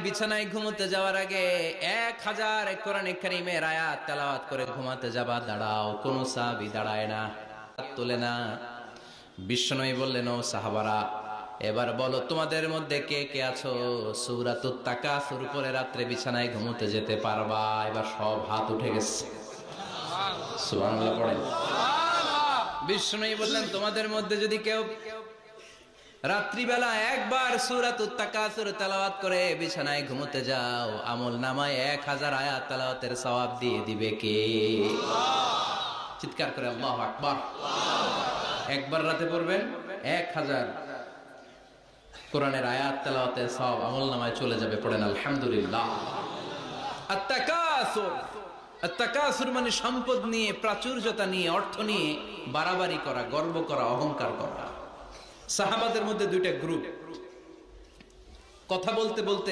বিছানায় ঘুমোতে যাওয়ার আগে 1000 কোরআন কারীমের আয়াত তেলাওয়াত করে ঘুমাতে যাবা, দাঁড়াও। কোন সাহাবী দাঁড়ায় না, তোলে না। বিশ্বনবী বললেন, ও সাহাবারা, এবার বলো তোমাদের মধ্যে কে কে আছো সূরাতুত তাকাসুর পরে রাত্রে বিছানায় ঘুমোতে যেতে পারবা? এবার সব হাত উঠে গেছে। সুবহানাল্লাহ পড়েন। বিশ্বনবী বললেন, তোমাদের মধ্যে যদি কেউ রাত্রিবেলা একবার সূরাতুত তাকাসুর তেলাওয়াত করে বিছানায় ঘুমোতে যাও, আমল নামায় 1000 আয়াত তেলাওয়াতের সওয়াব দিয়ে দিবে কে? চিৎকার করে আল্লাহু আকবার। একবার রাতে পড়বেন 1000 কোরআনের আয়াত তেলাওয়াতের সওয়াব আমল নামায় চলে যাবে। পড়েন আলহামদুলিল্লাহ। আত-তাকাসুর, আত-তাকাসুর মানে সম্পদ নিয়ে, প্রাচুর্যতা নিয়ে, অর্থ নিয়ে বাড়াবাড়ি করা, গর্ব করা, অহংকার করা। সাহাবাদের মধ্যে দুইটা গ্রুপ, কথা বলতে বলতে